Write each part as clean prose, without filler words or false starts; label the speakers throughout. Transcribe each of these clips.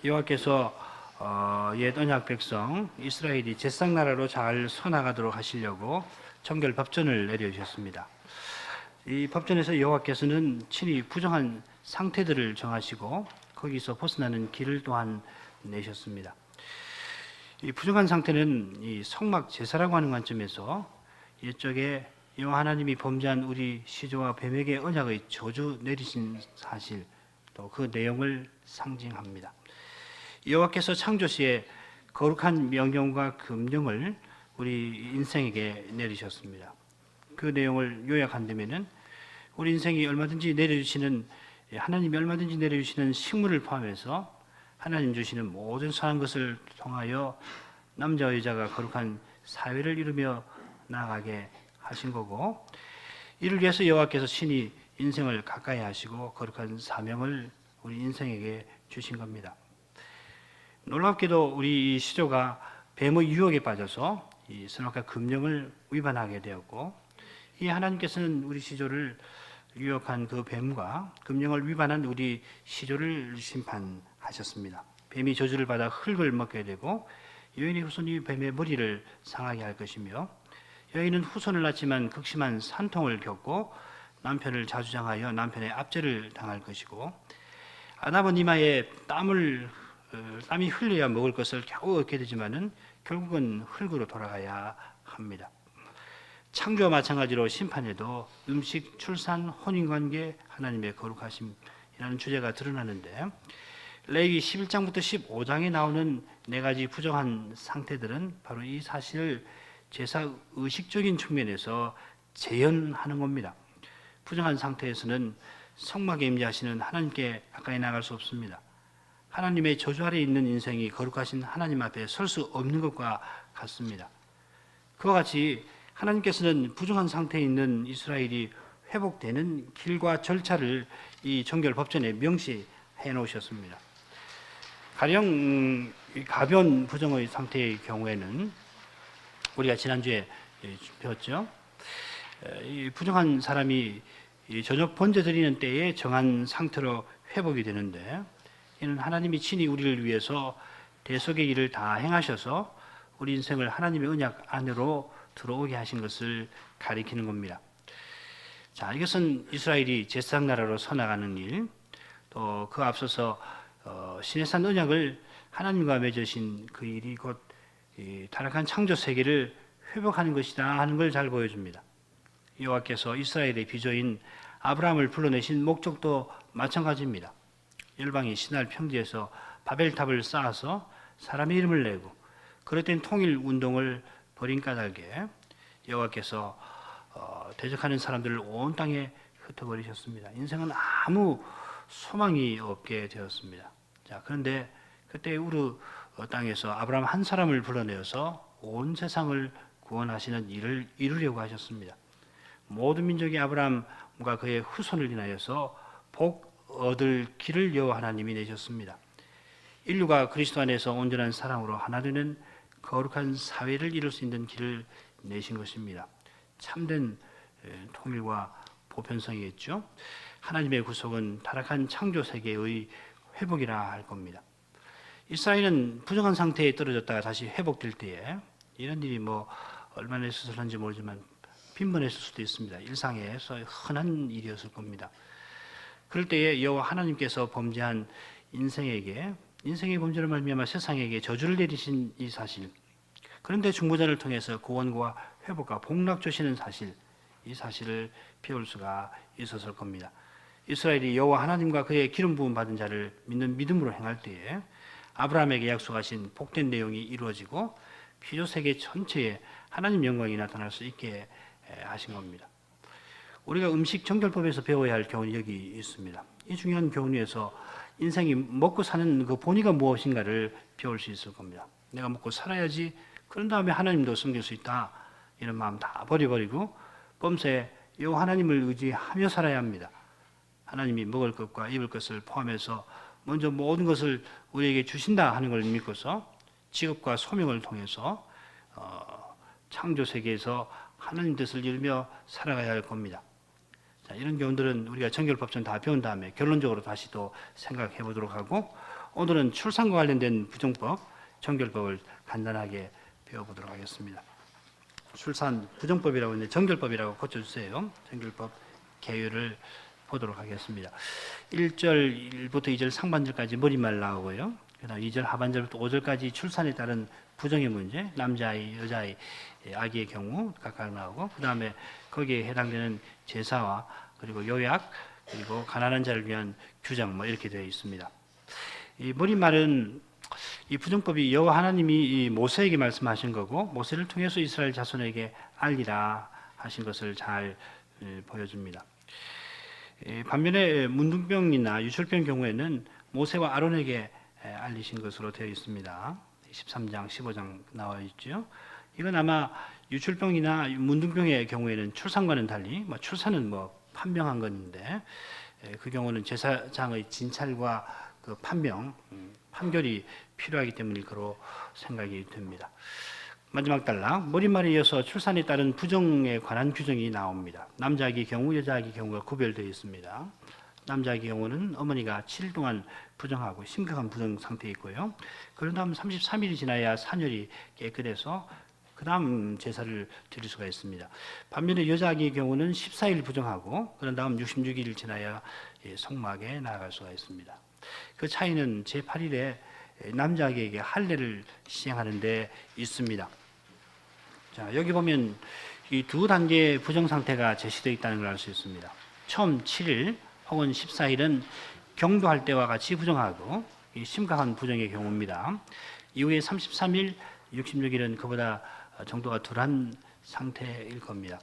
Speaker 1: 여호와께서 옛 언약 백성 이스라엘이 제사장 나라로 잘 서나가도록 하시려고 정결 법전을 내려주셨습니다. 이 법전에서 여호와께서는 친히 부정한 상태들을 정하시고 거기서 벗어나는 길을 또한 내셨습니다. 이 부정한 상태는 이 성막 제사라고 하는 관점에서 이쪽에 여호와 하나님이 범죄한 우리 시조와 뱀에게 언약의 저주 내리신 사실, 또 그 내용을 상징합니다. 여호와께서 창조 시에 거룩한 명령과 금령을 우리 인생에게 내리셨습니다. 그 내용을 요약한다면은 우리 인생이 얼마든지 내려주시는, 하나님이 얼마든지 내려주시는 식물을 포함해서 하나님 주시는 모든 선한 것을 통하여 남자와 여자가 거룩한 사회를 이루며 나아가게 하신 거고, 이를 위해서 여호와께서 친히 인생을 가까이 하시고 거룩한 사명을 우리 인생에게 주신 겁니다. 놀랍게도 우리 시조가 뱀의 유혹에 빠져서 이 선악과 금령을 위반하게 되었고, 이 하나님께서는 우리 시조를 유혹한 그 뱀과 금령을 위반한 우리 시조를 심판하셨습니다. 뱀이 저주를 받아 흙을 먹게 되고 여인의 후손이 뱀의 머리를 상하게 할 것이며, 여인은 후손을 낳지만 극심한 산통을 겪고 남편을 자주장하여 남편의 압제를 당할 것이고, 아담은 이마에 땀이 흘려야 먹을 것을 겨우 얻게 되지만은 결국은 흙으로 돌아가야 합니다. 창조와 마찬가지로 심판에도 음식, 출산, 혼인관계, 하나님의 거룩하심이라는 주제가 드러나는데, 레위기 11장부터 15장에 나오는 네 가지 부정한 상태들은 바로 이 사실을 제사 의식적인 측면에서 재현하는 겁니다. 부정한 상태에서는 성막에 임재하시는 하나님께 가까이 나갈 수 없습니다. 하나님의 저주 아래 있는 인생이 거룩하신 하나님 앞에 설 수 없는 것과 같습니다. 그와 같이 하나님께서는 부정한 상태에 있는 이스라엘이 회복되는 길과 절차를 이 정결 법전에 명시해 놓으셨습니다. 가령 가변 부정의 상태의 경우에는 우리가 지난주에 배웠죠. 이 부정한 사람이 저녁 번제 드리는 때에 정한 상태로 회복이 되는데, 이는 하나님이 친히 우리를 위해서 대속의 일을 다 행하셔서 우리 인생을 하나님의 언약 안으로 들어오게 하신 것을 가리키는 겁니다. 자, 이것은 이스라엘이 제사장 나라로 서나가는 일, 또 그 앞서서 시내산 언약을 하나님과 맺으신 그 일이 곧 타락한 창조 세계를 회복하는 것이다 하는 걸 잘 보여줍니다. 여호와께서 이스라엘의 비조인 아브라함을 불러내신 목적도 마찬가지입니다. 열방이 신할 평지에서 바벨탑을 쌓아서 사람의 이름을 내고 그릇된 통일 운동을 벌인 까닭에 여호와께서 대적하는 사람들을 온 땅에 흩어버리셨습니다. 인생은 아무 소망이 없게 되었습니다. 자, 그런데 그때 우르 땅에서 아브라함 한 사람을 불러내어서 온 세상을 구원하시는 일을 이루려고 하셨습니다. 모든 민족이 아브라함과 그의 후손을 인하여서 복 얻을 길을 여호와 하나님이 내셨습니다. 인류가 그리스도 안에서 온전한 사랑으로 하나 되는 거룩한 사회를 이룰 수 있는 길을 내신 것입니다. 참된 통일과 보편성이겠죠. 하나님의 구속은 타락한 창조 세계의 회복이라 할 겁니다. 이스라엘은 부정한 상태에 떨어졌다가 다시 회복될 때에 이런 일이 얼마나 있었는지 모르지만 빈번했을 수도 있습니다. 일상에서 흔한 일이었을 겁니다. 그럴 때에 여호와 하나님께서 범죄한 인생의 범죄로 말미암아 세상에게 저주를 내리신 이 사실, 그런데 중보자를 통해서 구원과 회복과 복락 주시는 사실, 이 사실을 배울 수가 있었을 겁니다. 이스라엘이 여호와 하나님과 그의 기름 부음 받은 자를 믿는 믿음으로 행할 때에 아브라함에게 약속하신 복된 내용이 이루어지고 피조 세계 전체에 하나님 영광이 나타날 수 있게 하신 겁니다. 우리가 음식 정결법에서 배워야 할 교훈이 여기 있습니다. 이 중요한 교훈 위에서 인생이 먹고 사는 그 본의가 무엇인가를 배울 수 있을 겁니다. 내가 먹고 살아야지, 그런 다음에 하나님도 섬길 수 있다, 이런 마음 다 버려버리고 범사에 여호와 하나님을 의지하며 살아야 합니다. 하나님이 먹을 것과 입을 것을 포함해서 먼저 모든 것을 우리에게 주신다 하는 걸 믿고서 직업과 소명을 통해서 창조 세계에서 하나님 뜻을 이루며 살아가야 할 겁니다. 자, 이런 교훈들은 우리가 정결법전 다 배운 다음에 결론적으로 다시 또 생각해 보도록 하고, 오늘은 출산과 관련된 부정법, 정결법을 간단하게 배워보도록 하겠습니다. 출산 부정법이라고 했는데 정결법이라고 고쳐주세요. 정결법 개요를 보도록 하겠습니다. 1절부터 2절 상반절까지 머리말 나오고요. 그 다음 2절 하반절부터 5절까지 출산에 따른 부정의 문제, 남자아이, 여자아이, 아기의 경우 각각 나오고, 그 다음에 거기에 해당되는 제사와 그리고 요약, 그리고 가난한 자를 위한 규정 뭐 이렇게 되어 있습니다. 이 머리말은 이 부정법이 여호와 하나님이 이 모세에게 말씀하신 거고, 모세를 통해서 이스라엘 자손에게 알리라 하신 것을 잘 보여줍니다. 반면에 문둥병이나 유출병 경우에는 모세와 아론에게 알리신 것으로 되어 있습니다. 13장, 15장 나와 있죠. 이건 아마 유출병이나 문둥병의 경우에는 출산과는 달리, 출산은 판명한 건데, 그 경우는 제사장의 진찰과 그 판결이 필요하기 때문일 거로 생각이 됩니다. 마지막 단락, 머리말에 이어서 출산에 따른 부정에 관한 규정이 나옵니다. 남자아기의 경우, 여자아기의 경우가 구별되어 있습니다. 남자아기의 경우는 어머니가 7일 동안 부정하고 심각한 부정 상태에 있고요. 그런 다음 33일이 지나야 산혈이 깨끗해서 그 다음 제사를 드릴 수가 있습니다. 반면에 여자아기의 경우는 14일 부정하고 그런 다음 66일 지나야 성막에 나아갈 수가 있습니다. 그 차이는 제8일에 남자아기에게 할례를 시행하는 데 있습니다. 자, 여기 보면 이 두 단계의 부정 상태가 제시되어 있다는 걸 알 수 있습니다. 처음 7일 혹은 14일은 경도할 때와 같이 부정하고 심각한 부정의 경우입니다. 이후에 33일, 66일은 그보다 정도가 덜한 상태일 겁니다.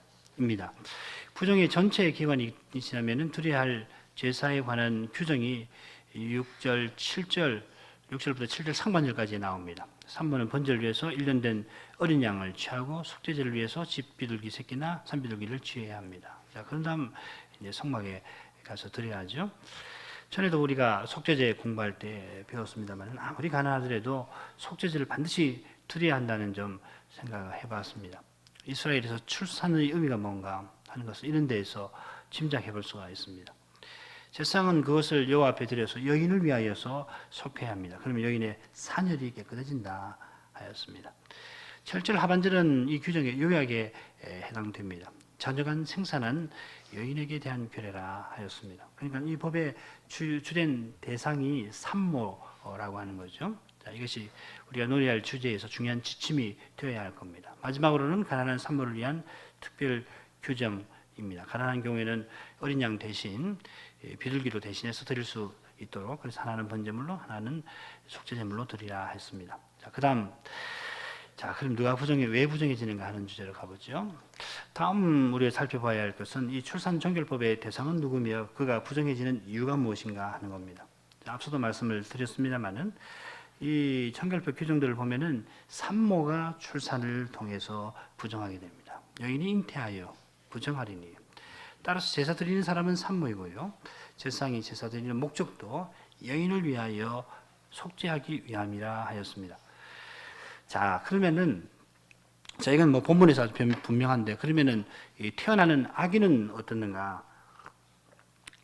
Speaker 1: 부정의 전체 기간이 지나면 드려야 할 제사에 관한 규정이 6절, 7절, 6절부터 7절 상반절까지 나옵니다. 3번은 번제를 위해서 1년 된 어린 양을 취하고 속죄제를 위해서 집 비둘기 새끼나 산비둘기를 취해야 합니다. 자, 그런 다음 이제 성막에 가서 드려야죠. 전에도 우리가 속죄제 공부할 때 배웠습니다만 아무리 가난하더라도 속죄제를 반드시 드려야 한다는 점 생각해 봤습니다. 이스라엘에서 출산의 의미가 뭔가 하는 것을 이런 데에서 짐작해 볼 수가 있습니다. 제사장은 그것을 여호와 앞에 드려서 여인을 위하여서 속해야 합니다. 그러면 여인의 산혈이 깨끗해진다 하였습니다. 7절 하반절은 이 규정의 요약에 해당됩니다. 자녀간 생산한 여인에게 대한 규례라 하였습니다. 그러니까 이 법의 주된 대상이 산모라고 하는 거죠. 자, 이것이 우리가 논의할 주제에서 중요한 지침이 되어야 할 겁니다. 마지막으로는 가난한 산모를 위한 특별 규정입니다. 가난한 경우에는 어린 양 대신 비둘기로 대신해서 드릴 수 있도록, 그래서 하나는 번제물로 하나는 속죄제물로 드리라 했습니다. 자, 그다음, 그럼 누가 왜 부정해지는가 하는 주제로 가보죠. 다음 우리가 살펴봐야 할 것은 이 출산 정결법의 대상은 누구며 그가 부정해지는 이유가 무엇인가 하는 겁니다. 앞서도 말씀을 드렸습니다만은 이 정결법 규정들을 보면은 산모가 출산을 통해서 부정하게 됩니다. 여인이 잉태하여 부정하리니. 따라서 제사 드리는 사람은 산모이고요. 제사장이 제사 드리는 목적도 여인을 위하여 속죄하기 위함이라 하였습니다. 자, 그러면은 이건 본문에서 아주 분명한데, 그러면은 이 태어나는 아기는 어떻는가?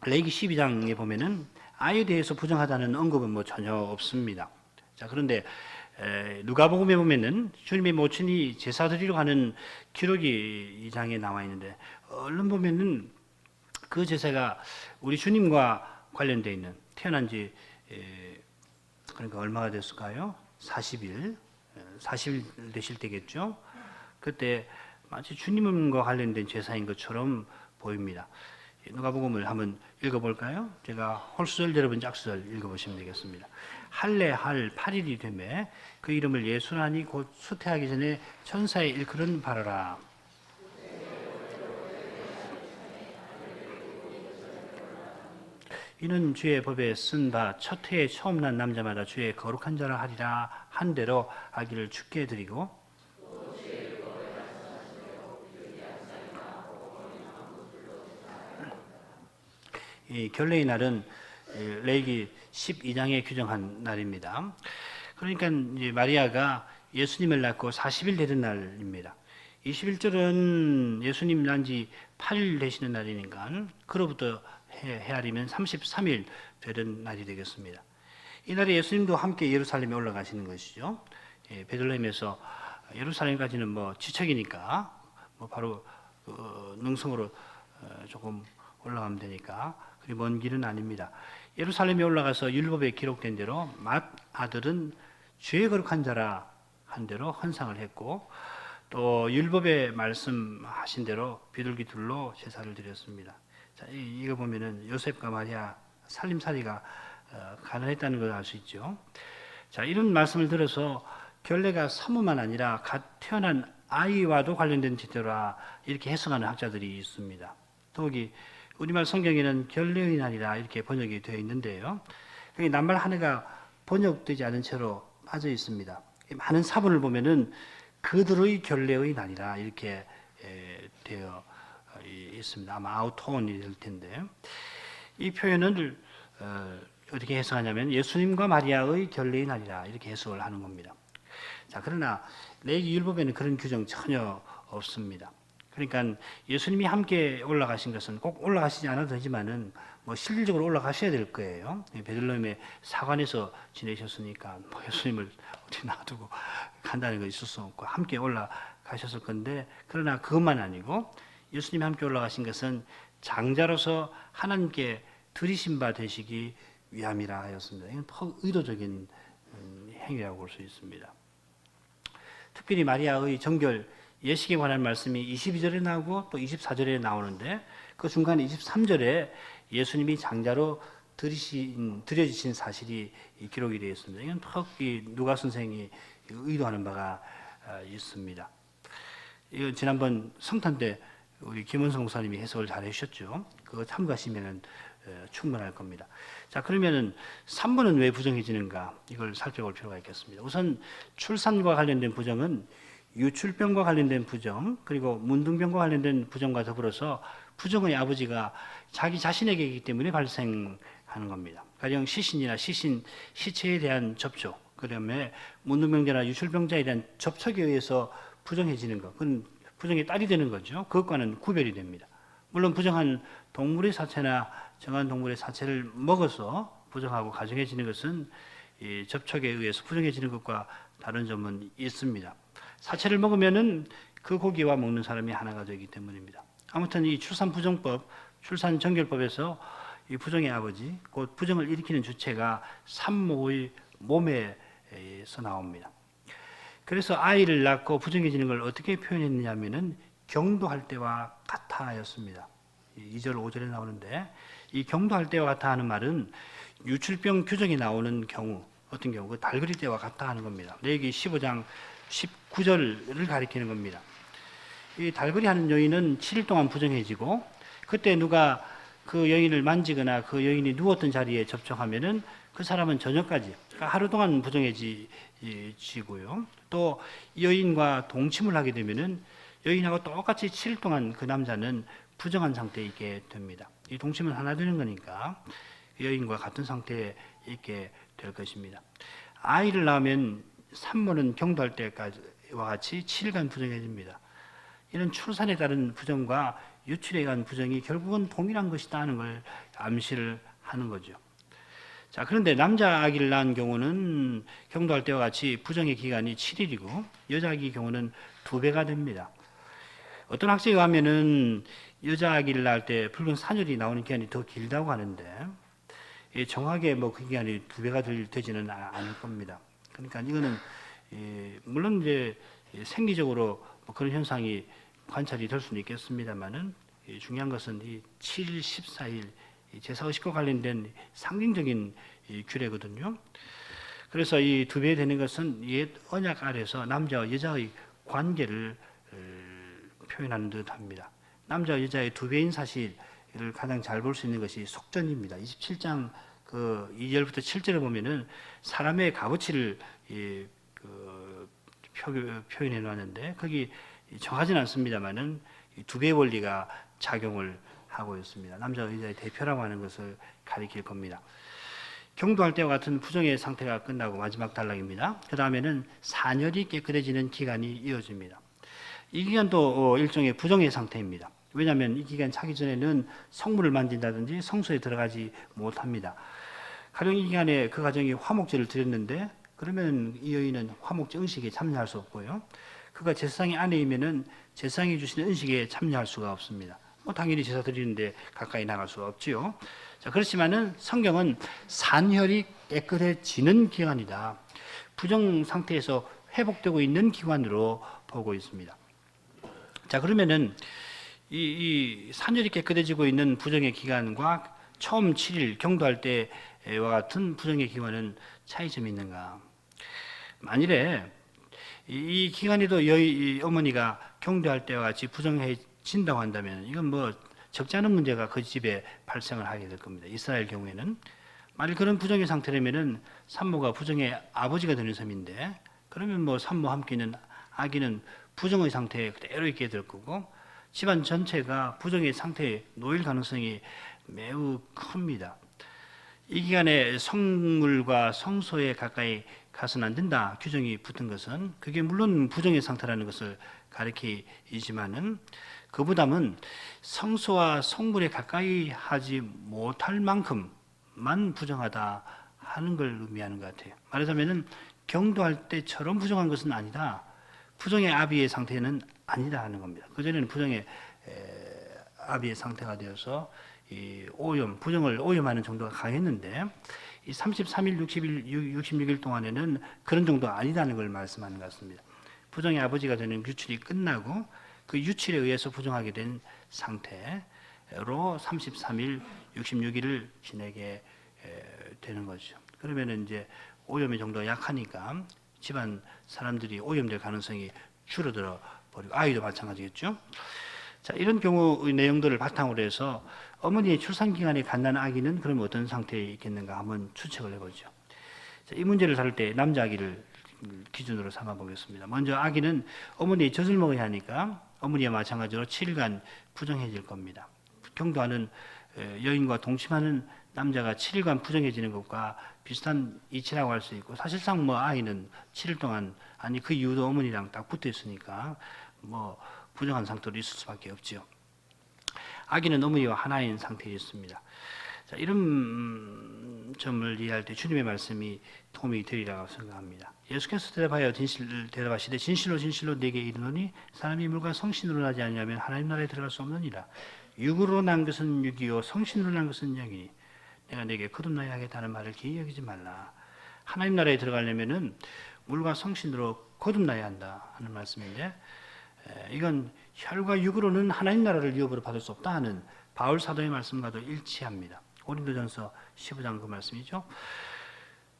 Speaker 1: 레위기 12장에 보면은 아이에 대해서 부정하다는 언급은 전혀 없습니다. 자, 그런데 누가복음에 보면은 주님의 모친이 제사 드리러 가는 기록이 이 장에 나와 있는데, 얼른 보면은 그 제사가 우리 주님과 관련되어 있는, 태어난 지 그러니까 얼마가 됐을까요? 40일 되실 때겠죠. 그때 마치 주님과 관련된 제사인 것처럼 보입니다. 누가복음을 한번 읽어볼까요? 제가 홀수절, 여러분 짝수절 읽어보시면 되겠습니다. 할례할 8일이 되매 그 이름을 예수나니 곧 수태하기 전에 천사의 일컬은 바라라. 이는 주의 법에 쓴 바 첫 해에 처음 난 남자마다 주의 거룩한 자라 하리라 한 대로 아기를 죽게 드리고, 이 결례의 날은 레위기 12장에 규정한 날입니다. 그러니까 이제 마리아가 예수님을 낳고 40일 되던 날입니다. 21절은 예수님 난 지 8일 되시는 날이니까 그로부터 헤아리면 33일 되는 날이 되겠습니다. 이날에 예수님도 함께 예루살렘에 올라가시는 것이죠. 베들레헴에서 예루살렘까지는 뭐 지척이니까 뭐 바로 능성으로 조금 올라가면 되니까 그리 먼 길은 아닙니다. 예루살렘에 올라가서 율법에 기록된 대로 맏 아들은 죄 거룩한 자라 한 대로 헌상을 했고 또 율법에 말씀하신 대로 비둘기 둘로 제사를 드렸습니다. 자, 이거 보면은 요셉과 마리아 살림살이가 가난했다는 걸 알 수 있죠. 자, 이런 말씀을 들어서 결례가 사무만 아니라 갓 태어난 아이와도 관련된 제도라 이렇게 해석하는 학자들이 있습니다. 더욱이 우리말 성경에는 결례의 날이라 이렇게 번역이 되어 있는데요. 여기 낱말 하나가 번역되지 않은 채로 빠져 있습니다. 많은 사본을 보면은 그들의 결례의 날이라 이렇게 되어 있습니다. 아마 아우토온이 될 텐데 이 표현을 어떻게 해석하냐면 예수님과 마리아의 결례의 날이라 이렇게 해석을 하는 겁니다. 자, 그러나 레위기 율법에는 그런 규정 전혀 없습니다. 그러니까 예수님이 함께 올라가신 것은 꼭 올라가시지 않아도 되지만은 뭐 실질적으로 올라가셔야 될 거예요. 베들레헴의 사관에서 지내셨으니까 뭐 예수님을 어디 놔두고 간다는 거 있을 수 없고 함께 올라가셨을 건데 그러나 그것만 아니고 예수님이 함께 올라가신 것은 장자로서 하나님께 드리신 바 되시기 위함이라 하였습니다. 이건 의도적인 행위라고 볼 수 있습니다. 특별히 마리아의 정결 예식에 관한 말씀이 22절에 나오고 또 24절에 나오는데 그 중간에 23절에 예수님이 장자로 드려지신 사실이 기록이 되어 있습니다. 이건 누가 선생이 의도하는 바가 있습니다. 이거 지난번 성탄 때 우리 김원성 목사님이 해석을 잘 해주셨죠. 그거 참고하시면 충분할 겁니다. 자, 그러면은 3번은 왜 부정해지는가 이걸 살펴볼 필요가 있겠습니다. 우선 출산과 관련된 부정은 유출병과 관련된 부정 그리고 문둥병과 관련된 부정과 더불어서 부정의 아버지가 자기 자신에게이기 때문에 발생하는 겁니다. 가령 시신이나 시체에 대한 접촉 그다음에 문둥병자나 유출병자에 대한 접촉에 의해서 부정해지는 것 그건 부정의 딸이 되는 거죠. 그것과는 구별이 됩니다. 물론 부정한 동물의 사체나 정한 동물의 사체를 먹어서 부정하고 가정해지는 것은 이 접촉에 의해서 부정해지는 것과 다른 점은 있습니다. 사체를 먹으면은 그 고기와 먹는 사람이 하나가 되기 때문입니다. 아무튼 이 출산부정법, 출산정결법에서 이 부정의 아버지, 곧 부정을 일으키는 주체가 산모의 몸에서 나옵니다. 그래서 아이를 낳고 부정해지는 걸 어떻게 표현했느냐면은 경도할 때와 같아 였습니다. 2절, 5절에 나오는데 이 경도할 때와 같아 하는 말은 유출병 규정이 나오는 경우, 어떤 경우, 그 달그리 때와 같아 하는 겁니다. 레위기 15장 19절을 가리키는 겁니다. 이 달그리 하는 여인은 7일 동안 부정해지고 그때 누가 그 여인을 만지거나 그 여인이 누웠던 자리에 접촉하면은 그 사람은 저녁까지, 그러니까 하루 동안 부정해지고요. 또 여인과 동침을 하게 되면은 여인하고 똑같이 7일 동안 그 남자는 부정한 상태에 있게 됩니다. 이 동침은 하나 되는 거니까 여인과 같은 상태에 있게 될 것입니다. 아이를 낳으면 산모는 경도할 때까지와 같이 7일간 부정해집니다. 이런 출산에 따른 부정과 유출에 의한 부정이 결국은 동일한 것이다 하는 걸 암시를 하는 거죠. 자, 그런데 남자 아기를 낳은 경우는 경도할 때와 같이 부정의 기간이 7일이고 여자 아기 경우는 2배가 됩니다. 어떤 학자에 의하면은 여자 아기를 낳을 때 붉은 산혈이 나오는 기간이 더 길다고 하는데 정확하게 뭐 그 기간이 2배가 되지는 않을 겁니다. 그러니까 이거는 물론 이제 생리적으로 뭐 그런 현상이 관찰이 될 수는 있겠습니다만은 중요한 것은 이 7일, 14일 제사의식과 관련된 상징적인 규례거든요. 그래서 이 2배 되는 것은 옛 언약 아래서 남자와 여자의 관계를 표현하는 듯합니다. 남자와 여자의 2배인 사실을 가장 잘 볼 수 있는 것이 속전입니다. 27장 그 2절부터 7절에 보면은 사람의 값어치를 표현해 놨는데 거기 정하지는 않습니다만은 2배의 원리가 작용을 하고 있습니다. 남자와 여자의 대표라고 하는 것을 가리킬 겁니다. 경도할 때와 같은 부정의 상태가 끝나고 마지막 단락입니다. 그 다음에는 산혈이 깨끗해지는 기간이 이어집니다. 이 기간도 일종의 부정의 상태입니다. 왜냐하면 이 기간 차기 전에는 성물을 만진다든지 성소에 들어가지 못합니다. 가령 이 기간에 그 가정이 화목제를 드렸는데 그러면 이 여인은 화목제 은식에 참여할 수 없고요. 그가 제사장의 아내이면은 제사장이 주시는 은식에 참여할 수가 없습니다. 뭐 당연히 제사 드리는데 가까이 나갈 수가 없지요. 자, 그렇지만은 성경은 산혈이 깨끗해지는 기간이다. 부정 상태에서 회복되고 있는 기간으로 보고 있습니다. 자, 그러면은 이 산혈이 깨끗해지고 있는 부정의 기간과 처음 7일 경도할 때와 같은 부정의 기간은 차이점이 있는가? 만일에 이 기간에도 이 어머니가 경도할 때와 같이 부정해진다고 한다면 이건 뭐 적지 않은 문제가 그 집에 발생을 하게 될 겁니다. 이스라엘 경우에는 만일 그런 부정의 상태라면은 산모가 부정의 아버지가 되는 셈인데 그러면 뭐 산모와 함께 있는 아기는 부정의 상태에 그대로 있게 될 거고 집안 전체가 부정의 상태에 놓일 가능성이 매우 큽니다. 이 기간에 성물과 성소에 가까이 가서는 안 된다 규정이 붙은 것은 그게 물론 부정의 상태라는 것을 가리키지만은 그보다는 성소와 성물에 가까이 하지 못할 만큼만 부정하다 하는 걸 의미하는 것 같아요. 말하자면은 경도할 때처럼 부정한 것은 아니다. 부정의 아비의 상태는 아니다 하는 겁니다. 그전에는 부정의 아비의 상태가 되어서 이 오염, 부정을 오염하는 정도가 강했는데 이 33일, 60일, 66일 동안에는 그런 정도가 아니다는 걸 말씀하는 것 같습니다. 부정의 아버지가 되는 유출이 끝나고 그 유출에 의해서 부정하게 된 상태로 33일, 66일을 지내게 되는 거죠. 그러면 이제 오염의 정도가 약하니까 집안 사람들이 오염될 가능성이 줄어들어 버리고 아이도 마찬가지겠죠. 자, 이런 경우의 내용들을 바탕으로 해서 어머니의 출산 기간에 갓난 아기는 그럼 어떤 상태에 있겠는가 한번 추측을 해보죠. 자, 이 문제를 다룰 때 남자 아기를 기준으로 삼아 보겠습니다. 먼저 아기는 어머니의 젖을 먹어야 하니까 어머니와 마찬가지로 7일간 부정해질 겁니다. 경도하는 여인과 동침하는 남자가 7일간 부정해지는 것과 비슷한 이치라고 할 수 있고 사실상 뭐 아이는 7일 동안 아니 그 이후도 어머니랑 딱 붙어 있으니까 뭐 부정한 상태로 있을 수밖에 없죠. 아기는 어머니와 하나인 상태에 있습니다. 자, 이런 점을 이해할 때 주님의 말씀이 도움이 되리라고 생각합니다. 예수께서 대답하시되 진실로 진실로 네게 이르노니 사람이 물과 성신으로 나지 아니하면 하나님 나라에 들어갈 수 없느니라. 육으로 난 것은 육이요 성신으로 난 것은 영이니 내가 네게 거듭나야 하겠다는 말을 기이 여기지 말라. 하나님 나라에 들어가려면은 물과 성신으로 거듭나야 한다 하는 말씀인데 이건 혈과 육으로는 하나님 나라를 유업으로 받을 수 없다 하는 바울 사도의 말씀과도 일치합니다. 고린도전서 15장 그 말씀이죠.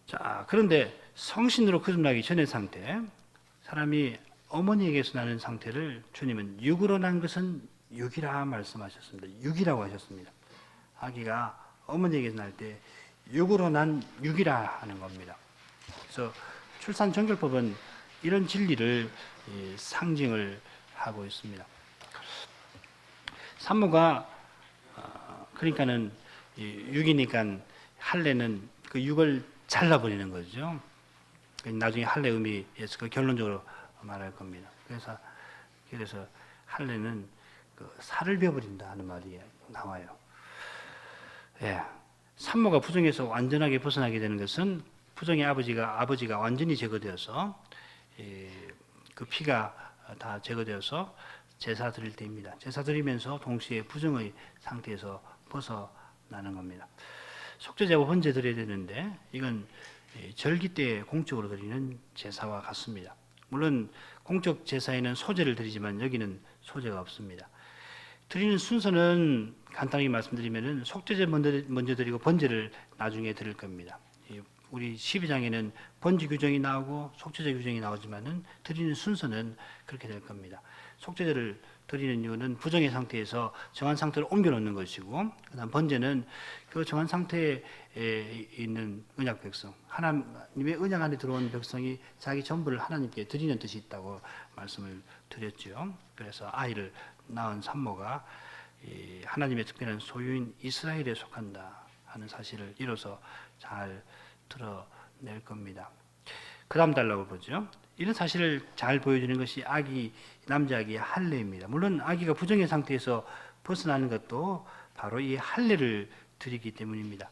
Speaker 1: 자, 그런데 성신으로 거듭나기 전의 상태, 사람이 어머니에게서 나는 상태를 주님은 육으로 난 것은 육이라 말씀하셨습니다. 육이라고 하셨습니다. 아기가 어머니에게서 날 때 육으로 난 육이라 하는 겁니다. 그래서 출산정결법은 이런 진리를 상징을 하고 있습니다. 산모가 그러니까는 육이니까 할례는 그 육을 잘라버리는 거죠. 나중에 할례 의미에서 그 결론적으로 말할 겁니다. 그래서 할례는 그 살을 베어버린다 하는 말이 나와요. 예. 산모가 부정에서 완전하게 벗어나게 되는 것은 부정의 아버지가 완전히 제거되어서 그 피가 다 제거되어서 제사 드릴 때입니다. 제사 드리면서 동시에 부정의 상태에서 벗어나는 겁니다. 속죄제와 번제 드려야 되는데 이건 절기 때 공적으로 드리는 제사와 같습니다. 물론 공적 제사에는 소제를 드리지만 여기는 소제가 없습니다. 드리는 순서는 간단하게 말씀드리면은 속죄제 먼저 드리고 번제를 나중에 드릴 겁니다. 우리 12장에는 번제 규정이 나오고 속죄제 규정이 나오지만은 드리는 순서는 그렇게 될 겁니다. 속죄제를 드리는 이유는 부정의 상태에서 정한 상태로 옮겨 놓는 것이고, 그다음 번제는 그 정한 상태에 있는 언약 백성, 하나님의 언약 안에 들어온 백성이 자기 전부를 하나님께 드리는 뜻이 있다고 말씀을 드렸죠. 그래서 아이를 낳은 산모가 하나님의 특별한 소유인 이스라엘에 속한다 하는 사실을 이로써 잘 드러낼 겁니다. 그 다음 달라고 보죠. 이런 사실을 잘 보여주는 것이 남자 아기의 할례입니다. 물론 아기가 부정의 상태에서 벗어나는 것도 바로 이 할례를 드리기 때문입니다.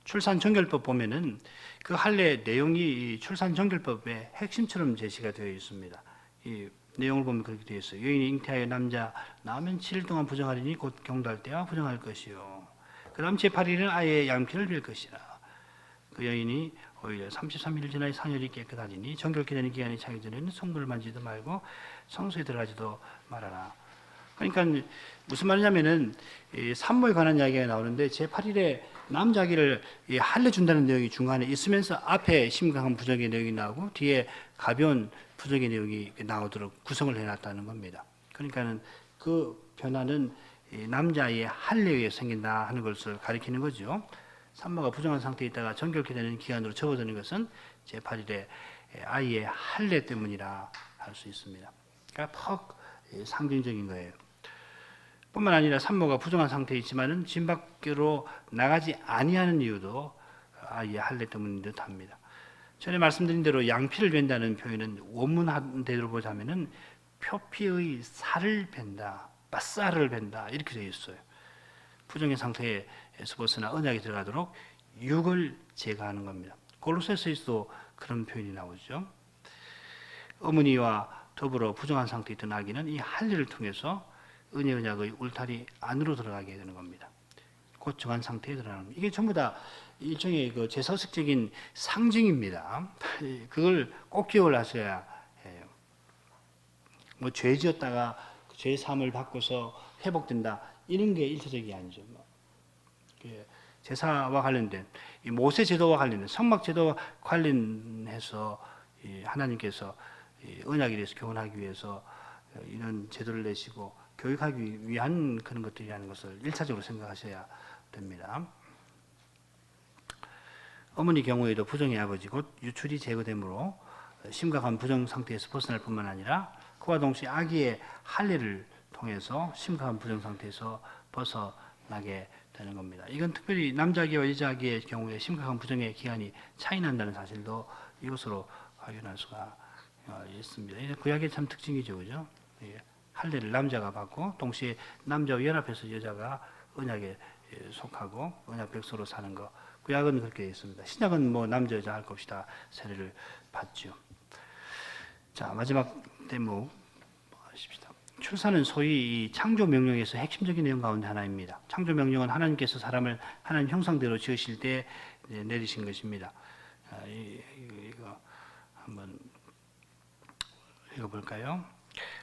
Speaker 1: 출산정결법 보면은 그 할례 내용이 이 출산정결법의 핵심처럼 제시가 되어 있습니다. 이 내용을 보면 그렇게 되어 있어요. 여인이 잉태하여 남자 낳으면 7일 동안 부정하리니 곧 경도할 때와 부정할 것이요. 그 다음 제8일은 아이의 양피를 빌 것이라. 그 여인이 오히려 33일 지나야 상혈이 깨끗하리니 정결케 되는 기한이 차기 전에는 성물을 만지도 말고 성소에 들어가지도 말아라. 그러니까 무슨 말이냐면은 이 산모에 관한 이야기가 나오는데 제8일에 남자기를 할례 준다는 내용이 중간에 있으면서 앞에 심각한 부정의 내용이 나오고 뒤에 가벼운 부정의 내용이 나오도록 구성을 해놨다는 겁니다. 그러니까는 그 변화는 남자의 할례에 의해 생긴다 하는 것을 가리키는 거죠. 산모가 부정한 상태에 있다가 정결케 되는 기간으로 접어드는 것은 제8일에 아이의 할례 때문이라 할 수 있습니다. 그러니까 퍽 상징적인 거예요. 뿐만 아니라 산모가 부정한 상태에 있지만은 집 밖으로 나가지 아니하는 이유도 아이의 할례 때문인 듯합니다. 전에 말씀드린 대로 양피를 벤다는 표현은 원문 한대로 보자면은 표피의 살을 벤다, 바싹을 벤다 이렇게 되어 있어요. 부정의 상태에서 벗어나 언약이 들어가도록 육을 제거하는 겁니다. 골로새서에서도 그런 표현이 나오죠. 어머니와 더불어 부정한 상태에 있던 아기는 이 할례를 통해서 은혜 언약의 울타리 안으로 들어가게 되는 겁니다. 곧 정한 상태에 들어가는 겁니다. 이게 전부 다 일종의 그 제사식적인 상징입니다. 그걸 꼭 기억을 하셔야 해요. 뭐 죄 지었다가 죄 사함을 받고서 회복된다 이런 게 일차적이 아니죠. 제사와 관련된 이 모세 제도와 관련된 성막 제도와 관련해서 하나님께서 언약에 대해서 교훈하기 위해서 이런 제도를 내시고 교육하기 위한 그런 것들이라는 것을 일차적으로 생각하셔야 됩니다. 어머니 경우에도 부정의 아버지 곧 유출이 제거되므로 심각한 부정 상태에서 벗어날 뿐만 아니라 그와 동시에 아기의 할례를 통해서 심각한 부정 상태에서 벗어나게 되는 겁니다. 이건 특별히 남자아기와 여자아기의 경우에 심각한 부정의 기한이 차이 난다는 사실도 이것으로 확인할 수가 있습니다. 구약의 참 특징이죠, 그죠? 할례를 남자가 받고 동시에 남자와 연합해서 여자가 언약에 속하고 언약 백성으로 사는 거. 구약은 그렇게 되어 있습니다. 신약은 뭐 남자 여자 할 것 없이 다 세례를 받죠. 자, 마지막 대목 하십시다. 출산은 소위 이 창조 명령에서 핵심적인 내용 가운데 하나입니다. 창조 명령은 하나님께서 사람을 하나님 형상대로 지으실 때 내리신 것입니다. 이거 한번 읽어볼까요?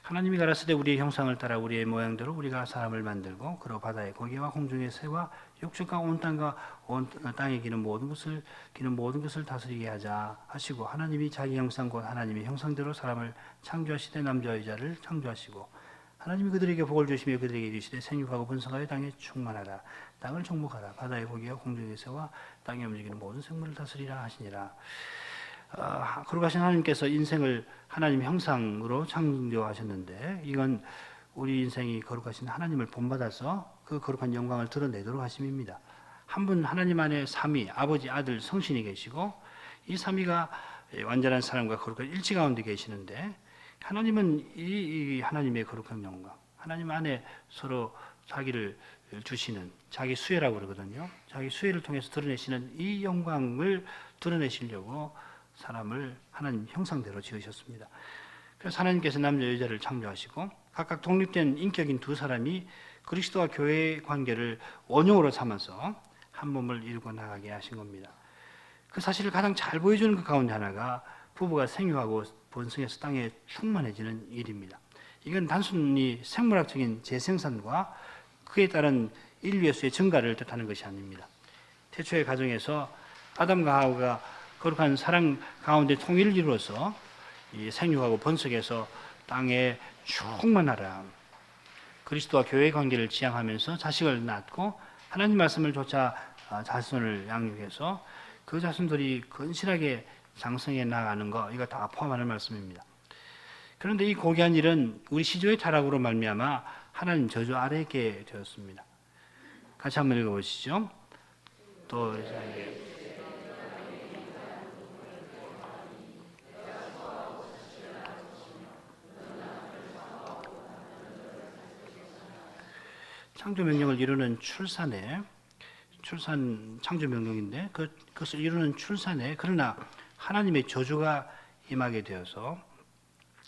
Speaker 1: 하나님이 가라사대 우리의 형상을 따라 우리의 모양대로 우리가 사람을 만들고 그로 바다의 고기와 공중의 새와 육축과 온 땅과 온 땅에 기는 모든 것을 다스리게 하자 하시고 하나님이 자기 형상 곧 하나님의 형상대로 사람을 창조하시되 남자와 여자를 창조하시고 하나님이 그들에게 복을 주시며 그들에게 이르시되 생육하고 번성하여 땅에 충만하라 땅을 정복하라 바다의 고기와 공중의 새와 땅에 움직이는 모든 생물을 다스리라 하시니라. 거룩하신 하나님께서 인생을 하나님 형상으로 창조하셨는데 이건 우리 인생이 거룩하신 하나님을 본받아서 그 거룩한 영광을 드러내도록 하심입니다. 한 분 하나님 안에 삼위 아버지 아들 성신이 계시고 이 삼위가 완전한 사람과 거룩한 일치 가운데 계시는데 하나님은 이 하나님의 거룩한 영광 하나님 안에 서로 자기를 주시는 자기 수혜라고 그러거든요. 자기 수혜를 통해서 드러내시는 이 영광을 드러내시려고 사람을 하나님 형상대로 지으셨습니다. 그래서 하나님께서 남자 여자를 창조하시고 각각 독립된 인격인 두 사람이 그리스도와 교회의 관계를 원형으로 삼아서 한 몸을 이루고 나가게 하신 겁니다. 그 사실을 가장 잘 보여주는 그 가운데 하나가 부부가 생육하고 번성해서 땅에 충만해지는 일입니다. 이건 단순히 생물학적인 재생산과 그에 따른 인류의 수의 증가를 뜻하는 것이 아닙니다. 태초의 가정에서 아담과 하와가 거룩한 사랑 가운데 통일을 이루어서 이 생육하고 번성해서 땅에 충만하라. 그리스도와 교회의 관계를 지향하면서 자식을 낳고 하나님 말씀을 좇아 자손을 양육해서 그 자손들이 건실하게 장성해 나가는 거 이거 다 포함하는 말씀입니다. 그런데 이 고귀한 일은 우리 시조의 타락으로 말미암아 하나님 저주 아래에 있게 되었습니다. 같이 한번 읽어보시죠. 또 창조 명령을 이루는 출산 창조 명령인데 그것을 이루는 출산에 그러나 하나님의 저주가 임하게 되어서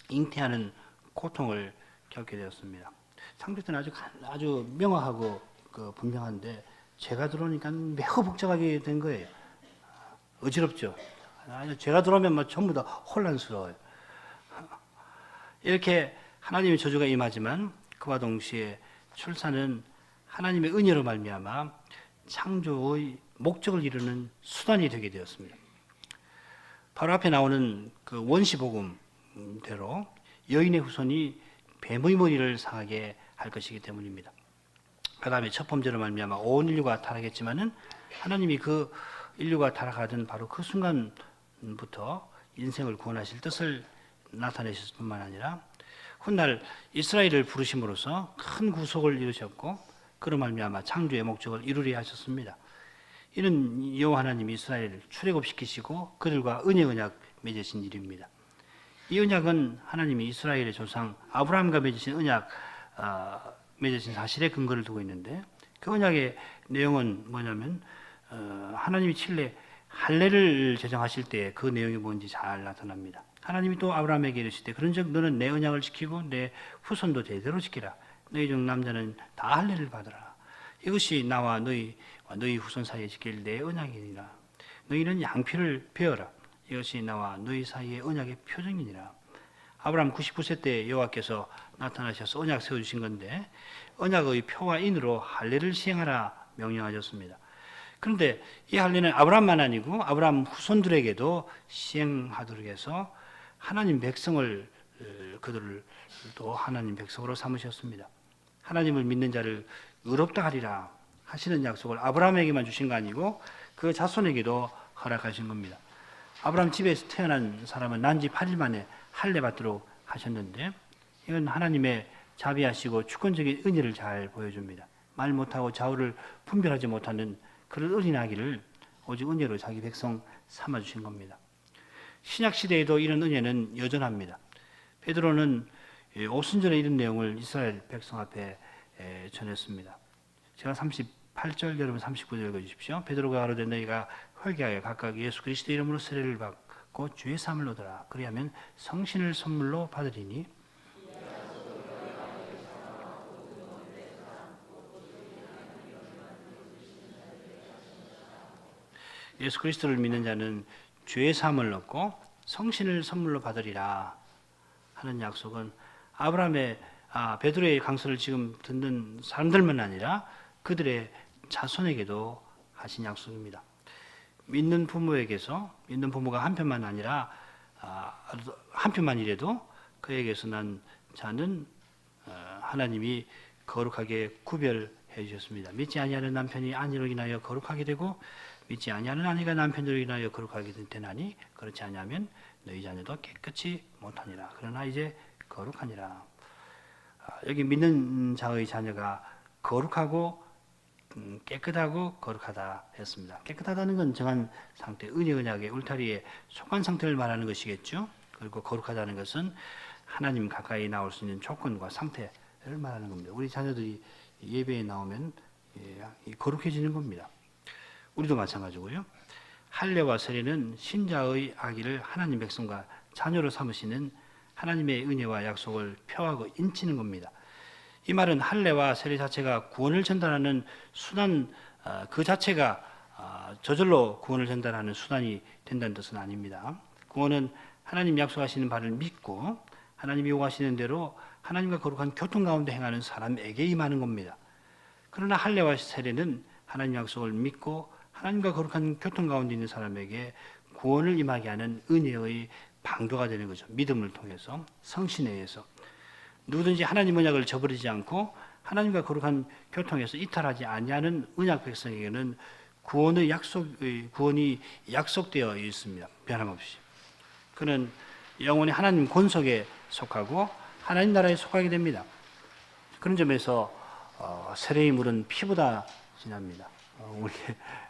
Speaker 1: 잉태하는 고통을 겪게 되었습니다. 창조 때는 아주 명확하고 분명한데 죄가 들어오니까 매우 복잡하게 된 거예요. 어지럽죠. 죄가 들어오면 전부 다 혼란스러워요. 이렇게 하나님의 저주가 임하지만 그와 동시에 출산은 하나님의 은혜로 말미암아 창조의 목적을 이루는 수단이 되게 되었습니다. 바로 앞에 나오는 그 원시복음대로 여인의 후손이 뱀의 머리를 상하게 할 것이기 때문입니다. 그 다음에 첫 범죄로 말미암아 온 인류가 타락했지만은 하나님이 그 인류가 타락하던 바로 그 순간부터 인생을 구원하실 뜻을 나타내셨을 뿐만 아니라 훗날 이스라엘을 부르심으로써 큰 구속을 이루셨고 그로 말미암아 창조의 목적을 이루려 하셨습니다. 이는 여호와 하나님이 이스라엘을 출애굽시키시고 그들과 언약 맺으신 일입니다. 이 언약은 하나님이 이스라엘의 조상 아브라함과 맺으신 맺으신 사실에 근거를 두고 있는데 그 언약의 내용은 뭐냐면 하나님이 칠레 할례를 제정하실 때 그 내용이 뭔지 잘 나타납니다. 하나님이 또 아브라함에게 이르시되 그런즉 너는 내 언약을 지키고 내 후손도 제대로 지키라. 너희 중 남자는 다 할례를 받으라. 이것이 나와 너희 후손 사이에 지킬 내 언약이니라. 너희는 양피를 베어라. 이것이 나와 너희 사이의 언약의 표정이니라. 아브라함 99세 때 여호와께서 나타나셔서 언약 세워주신 건데 언약의 표와 인으로 할례를 시행하라 명령하셨습니다. 그런데 이 할례는 아브라함만 아니고 아브라함 후손들에게도 시행하도록 해서 하나님 백성을 그들을 또 하나님 백성으로 삼으셨습니다. 하나님을 믿는 자를 의롭다 하리라 하시는 약속을 아브라함에게만 주신 거 아니고 그 자손에게도 허락하신 겁니다. 아브라함 집에서 태어난 사람은 난지 8일 만에 할례 받도록 하셨는데 이건 하나님의 자비하시고 주권적인 은혜를 잘 보여줍니다. 말 못하고 좌우를 분별하지 못하는 그런 어린아기를 오직 은혜로 자기 백성 삼아주신 겁니다. 신약시대에도 이런 은혜는 여전합니다. 베드로는 오순절에 이런 내용을 이스라엘 백성 앞에 전했습니다. 제가 38절 여러분 39절 읽어주십시오. 베드로가 가로되 너희가 회개하여 각각 예수 그리스도 이름으로 세례를 받고 주의 사함을 얻으라. 그리하면 성신을 선물로 받으리니 예수 그리스도를 믿는 자는 죄의 사함을 얻고 성신을 선물로 받으리라 하는 약속은 베드로의 강서를 지금 듣는 사람들만 아니라 그들의 자손에게도 하신 약속입니다. 믿는 부모가 한편만 아니라 한편만이라도 그에게서 난 자는 하나님이 거룩하게 구별해 주셨습니다. 믿지 아니하는 남편이 아내로 인하여 거룩하게 되고 믿지 아니하는 아내가 남편으로 인하여 거룩하게 되나니 그렇지 아니하면 너희 자녀도 깨끗이 못하니라. 그러나 이제 거룩하니라. 여기 믿는 자의 자녀가 거룩하고 깨끗하고 거룩하다 했습니다. 깨끗하다는 건 정한 상태, 언약의 울타리에 속한 상태를 말하는 것이겠죠. 그리고 거룩하다는 것은 하나님 가까이 나올 수 있는 조건과 상태를 말하는 겁니다. 우리 자녀들이 예배에 나오면 거룩해지는 겁니다. 우리도 마찬가지고요. 할례와 세례는 신자의 아기를 하나님 백성과 자녀로 삼으시는 하나님의 은혜와 약속을 표하고 인치는 겁니다. 이 말은 할례와 세례 자체가 구원을 전달하는 수단, 그 자체가 저절로 구원을 전달하는 수단이 된다는 뜻은 아닙니다. 구원은 하나님 약속하시는 바를 믿고 하나님이 요구하시는 대로 하나님과 거룩한 교통 가운데 행하는 사람에게 임하는 겁니다. 그러나 할례와 세례는 하나님 약속을 믿고 하나님과 거룩한 교통 가운데 있는 사람에게 구원을 임하게 하는 은혜의 방도가 되는 거죠. 믿음을 통해서, 성신에 의해서. 누구든지 하나님 언약을 저버리지 않고 하나님과 거룩한 교통에서 이탈하지 아니하는 언약 백성에게는 구원이 약속되어 있습니다. 변함없이. 그는 영원히 하나님 권속에 속하고 하나님 나라에 속하게 됩니다. 그런 점에서 세례의 물은 피보다 진합니다. 우리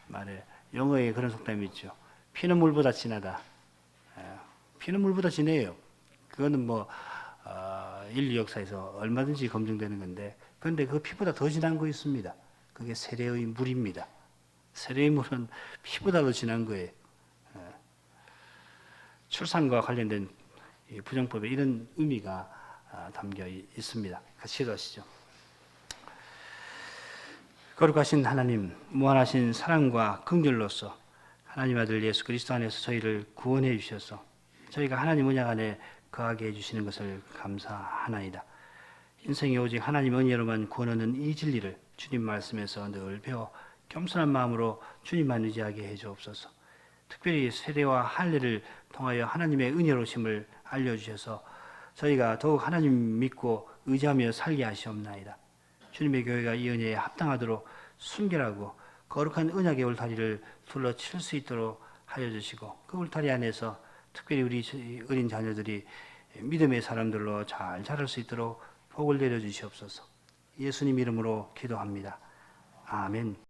Speaker 1: 말에 영어에 그런 속담이 있죠. 피는 물보다 진하다. 피는 물보다 진해요. 그거는 인류 역사에서 얼마든지 검증되는 건데 그런데 그 피보다 더 진한 거 있습니다. 그게 세례의 물입니다. 세례의 물은 피보다 더 진한 거예요. 출산과 관련된 부정법에 이런 의미가 담겨 있습니다. 같이 기도하시죠. 거룩하신 하나님, 무한하신 사랑과 긍휼로서 하나님 아들 예수 그리스도 안에서 저희를 구원해 주셔서 저희가 하나님 언약 안에 거하게 해주시는 것을 감사하나이다. 인생이 오직 하나님 은혜로만 구원 얻는 이 진리를 주님 말씀에서 늘 배워 겸손한 마음으로 주님만 의지하게 해 주옵소서. 특별히 세례와 할례를 통하여 하나님의 은혜로심을 알려주셔서 저희가 더욱 하나님 믿고 의지하며 살게 하시옵나이다. 주님의 교회가 이 은혜에 합당하도록 순결하고 거룩한 언약의 울타리를 둘러칠 수 있도록 하여 주시고 그 울타리 안에서 특별히 우리 어린 자녀들이 믿음의 사람들로 잘 자랄 수 있도록 복을 내려 주시옵소서. 예수님 이름으로 기도합니다. 아멘.